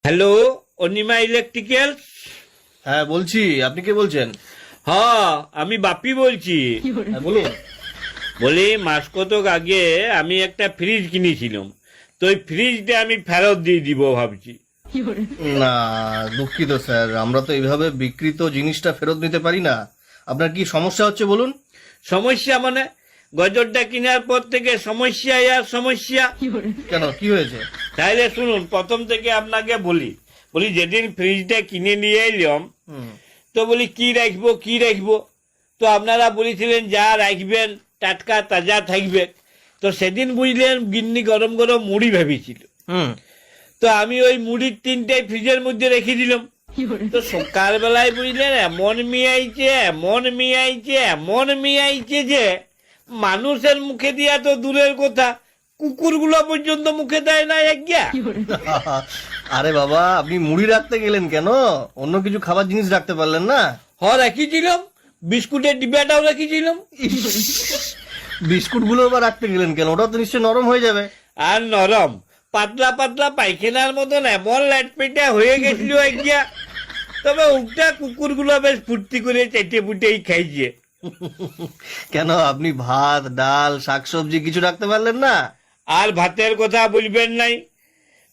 Hello, Anima electrical. হ্যাঁ বলছি, আপনি কে বলছেন? হ্যাঁ, আমি বাপি বলছি। হ্যাঁ বলুন। বলি, মাস কতক আগে আমি একটা ফ্রিজ কিনেছিলাম, তো ওই ফ্রিজটা আমি ফেরত দিয়ে দিব ভাবছি। না, দুঃখিত স্যার, আমরা তো এইভাবে বিক্রিত জিনিসটা ফেরত নিতে পারি না। আপনার কি সমস্যা হচ্ছে বলুন? সমস্যা মানে? গজরটা কেনার পর থেকে সমস্যা আর সমস্যা। কেন, কি হয়েছে? তাহলে শুনুন, প্রথম থেকে আপনাকে বলি যেদিন ফ্রিজটা কিনে নিয়ে এলাম, হুম। তো বলি কি রাখবো। তো আপনারা বলেছিলেন যা রাখবেন টাটকা তাজা থাকবে। তো সেদিন বুঝলেন গিন্নি গরম গরম মুড়ি ভেবেছিল। হুম। তো আমি ওই মুড়ির তিনটাই ফ্রিজের মধ্যে রেখে দিলাম। তো সকালবেলায় বুঝলেন এমন মিয়াইছে যে মানুষের মুখে দিয়া তো দূরের কথা, কুকুরগুলো পর্যন্ত মুখে দেয় না একগিয়া। আরে বাবা, আপনি মুড়ি রাখতে গেলেন কেন? অন্য কিছু খাবার জিনিস রাখতে পারলেন না? রেখেছিলাম, বিস্কুটের ডিব্বাটাও রেখেছিলাম। বিস্কুট গুলো আবার রাখতে গেলেন কেন? ওটা তো নিশ্চয়ই নরম হয়ে যাবে। আর নরম পাতলা পাতলা পায়খানার মতন এমন ল্যাটপেটা হয়ে গেছিল একগিয়া। তবে ওটা কুকুরগুলো বেশ ফুর্তি করে চেটে পুটেই খাইছে। কেন, আপনি ভাত ডাল শাকসবজি কিছু রাখতে পারলেন না? আর ভাতের কথা বলবেন নাই।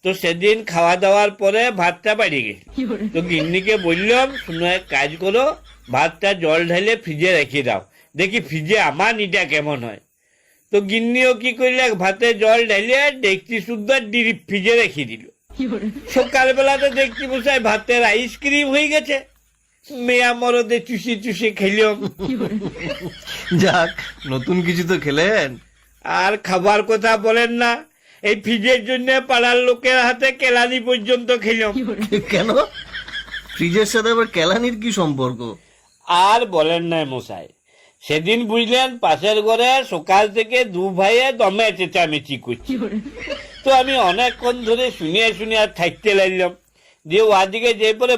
তো সেদিন খাওয়া দাওয়ার পরে ভাতটা বাড়ি গেছে। তো গিন্নিকে বললাম, শুনো এক কাজ করো, ভাতটা জল ঢালে ফ্রিজে রেখে দাও, দেখি ফ্রিজে আমার নিটা কেমন হয়। তো গিন্নিও কি করলে, ভাতে জল ঢালিয়ে ডেকচি শুদ্ধ ফ্রিজে রেখে দিল। সকালবেলাতে দেখছি বসায় ভাতের আইসক্রিম হয়ে গেছে। মেয়া মরদে চুষি খেলাম। যাক, নতুন কিছু তো খেলেন। আর খাবার কথা বলেন না, এই ফ্রিজের জন্য পাড়ার লোকের হাতে কেলানি পর্যন্ত খেলাম। কেন, ফ্রিজের সাথে আবার কেলানির কি সম্পর্ক? আর বলেন না মশাই, সেদিন বুঝলেন পাশের ঘরে সকাল থেকে দু ভাইয়ে দমে চেঁচামেচি করছে। তো আমি অনেকক্ষণ ধরে শুনিয়ে আর থাকতে লাগলাম। দিয়ে ওদিকে যে পরে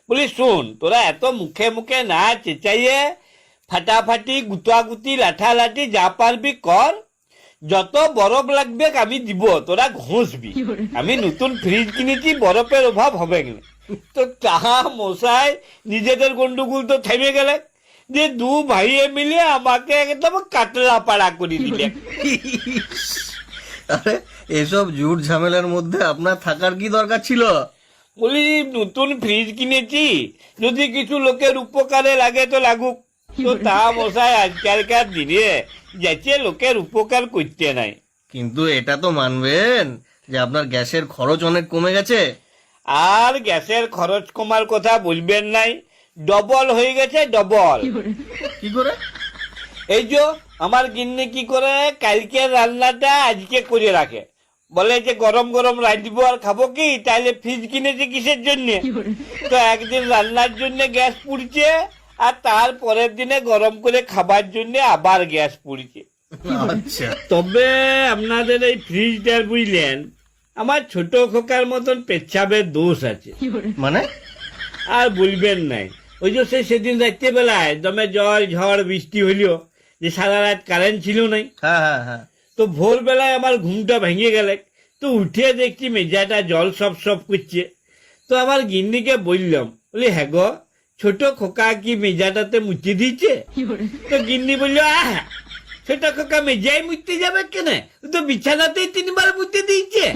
বলি শোন, তোরা এত মুখে মুখে না চেঁচাইয়ে ফাটাফাটি গুতাগুতি লাঠালাঠি যা পারবি কর। যত বরফ লাগবে আমি দিব, তোরা ঘষবি। আমি নতুন ফ্রিজ কিনেছি, বরফের অভাব হবে না। তো তাহা মশাই নিজেদের গন্ডগোল তো থেমে গেলে, যে দু ভাইয়ে মিলে আমাকে একদম কাতলা পাড়া করে দিলে। আরে, এসব জুট ঝামেলার মধ্যে আপনার থাকার কি দরকার ছিল? বলি, নতুন ফ্রিজ কিনেছি, যদি কিছু লোকের উপকারে লাগে তো লাগুক। তো তা মশাই আজকালকার দিনে যাচ্ছে লোকের উপকার করতে নাই। কিন্তু এটা তো মানবেন যে আপনার গ্যাসের খরচ অনেক কমে গেছে। আর গ্যাসের খরচ কমার কথা বলবেন নাই, ডবল হয়ে গেছে, ডবল। কি করে? এই যে আমার গিন্নি কি করে, কালকে রান্নাটা আজকে করে রাখে, বলে যে গরম গরম রাঁধবো আর খাবো কি, তাইলে ফ্রিজ কিনেছে কিসের জন্য? তো একদিন রান্নার জন্য গ্যাস পুড়ছে, আর তার পরের দিনে গরম করে খাবার জন্য আবার গ্যাস পুড়ছে। আচ্ছা। তবে আপনাদের এই ফ্রিজটার বুঝলেন, আমার ছোট খোকার মতন পেচ্ছাবের দোষ আছে। মানে? আর বলবেন নাই, ওই যে সেদিন রাত্রে বেলায় দমে জল ঝড় বৃষ্টি হইল, যে সারা রাত কারেন্ট ছিল নাই। হ্যাঁ হ্যাঁ হ্যাঁ। তো ভোরবেলায় আমার ঘুমটা ভেঙে গেলে, তো উঠে দেখছি মেজাটা জল সব করছে। তো আমার গিন্নিকে বললাম, বলি হ্যাঁ গো, ছোট খোকা কি মেজাটাতে মুছে দিচ্ছে? তো গিন্নি বললো, ছোট খোকা মেজাই মুছতে যাবে কেন, ও তো বিছানাতেই 3 বার মুছে দিচ্ছে।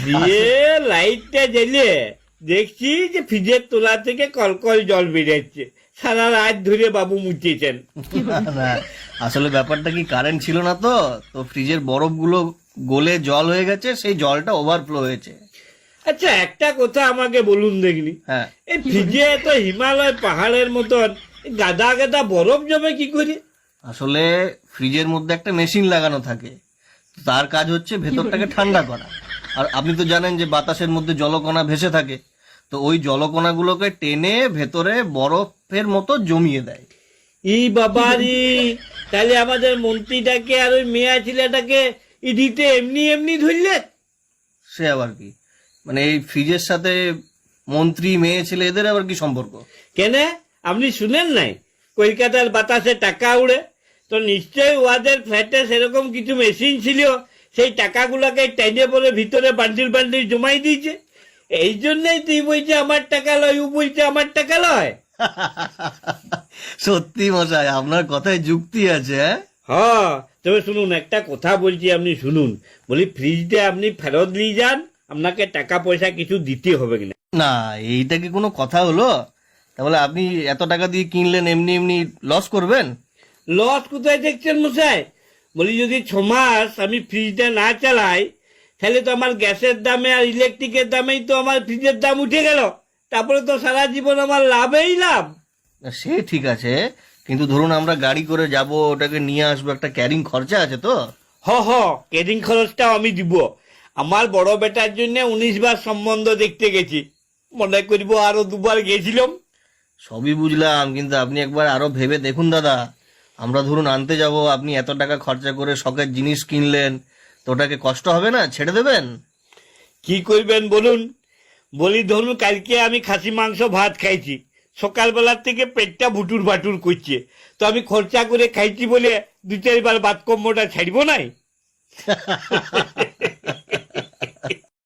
দিয়ে লাইটটা জ্বেলে দেখছি যে ফ্রিজের তোলা থেকে কলকল জল বেরোচ্ছে। সারা রাত ধরে বাবু মুছেছেন। না, আসলে ব্যাপারটা কি, কারেন্ট ছিল না তো তো ফ্রিজের বরফগুলো গলে জল হয়ে গেছে, সেই জলটা ওভারফ্লো হয়েছে। আচ্ছা, একটা কথা আমাকে বলুন দেখলি, হ্যাঁ। এই ফ্রিজে তো হিমালয় পাহাড়ের মতন গাদা গাদা বরফ জমে কি করে? আসলে ফ্রিজের মধ্যে একটা মেশিন লাগানো থাকে, তার কাজ হচ্ছে ভেতরটাকে ঠান্ডা করা। আর আপনি তো জানেন যে বাতাসের মধ্যে জলকণা ভেসে থাকে, তো ওই জলকণাগুলোকে টেনে ভেতরে বরফের মতো জমিয়ে দেয়। এই বাবারি, তাহলে আমাদের মন্ত্রীটাকে আর ওই মেয়া ছেলেটাকে ইডিতে এমনি ধরলে। সে আবার কি, মানে এই ফ্রিজের সাথে মন্ত্রী মেয়ে ছেলে এদের আবার কি সম্পর্ক? কেন, আপনি শুনেন নাই কলকাতার বাতাসে টাকা উড়ে? তো নিশ্চয়ই ওদের ফ্ল্যাটে সেরকম কিছু মেশিন ছিল, সেই টাকাগুলোকে টেনে পরে ভিতরে বান্ডিল বান্ডিল জমাই দিয়েছে। এই জন্যই তুই বলছে আমার টাকা লয়, ও বলছে আমার টাকা লয়। সত্যি মশাই, আপনার কথায় যুক্তি আছে। হ্যাঁ, তবে শুনুন, একটা কথা বলছি, আপনি শুনুন। বলি ফ্রিজটা আপনি ফেরত নিয়ে যান, আপনাকে টাকা পয়সা কিছু দিতে হবে কিনা। না, এইটা কি কোনো কথা হলো? তাহলে আপনি এত টাকা দিয়ে কিনলেন, এমনি এমনি লস করবেন? লস কোথায় দেখছেন মশাই? বলি যদি 6 মাস আমি ফ্রিজটা না চালাই, তাহলে তো আমার গ্যাসের দামে আর ইলেকট্রিকের দামেই তো আমার ফ্রিজের দাম উঠে গেল। তারপরে তো সারা জীবন আমার লাভেই লাভ। না, সে ঠিক আছে, কিন্তু ধরুন আমরা গাড়ি করে যাব, ওটাকে নিয়ে আসবো, একটা ক্যারিং খরচা আছে তো। হ, কেডিং খরচটাও আমি দিব। আমার বড় বেটার জন্য 19 বার সম্বন্ধ দেখতে গেছি। মনে করবো আরো 2 বার গেছিলাম। সবই বুঝলাম, কিন্তু আপনি একবার আরো ভেবে দেখুন দাদা। আমরা ধরুন আনতে যাব, আপনি এত টাকা খরচা করে শখের জিনিস কিনলেন, তো ওটাকে কষ্ট হবে না? ছেড়ে দেবেন? কি করবেন বলুন? বলি ধরুন কালকে আমি খাসি মাংস ভাত খাইছি, সকালবেলার থেকে পেটটা ভুটুর ভাটুর করছে, তো আমি খরচা করে খাইছি বলে 2-4 বার বাতকম্যটা ছাড়বো নাই।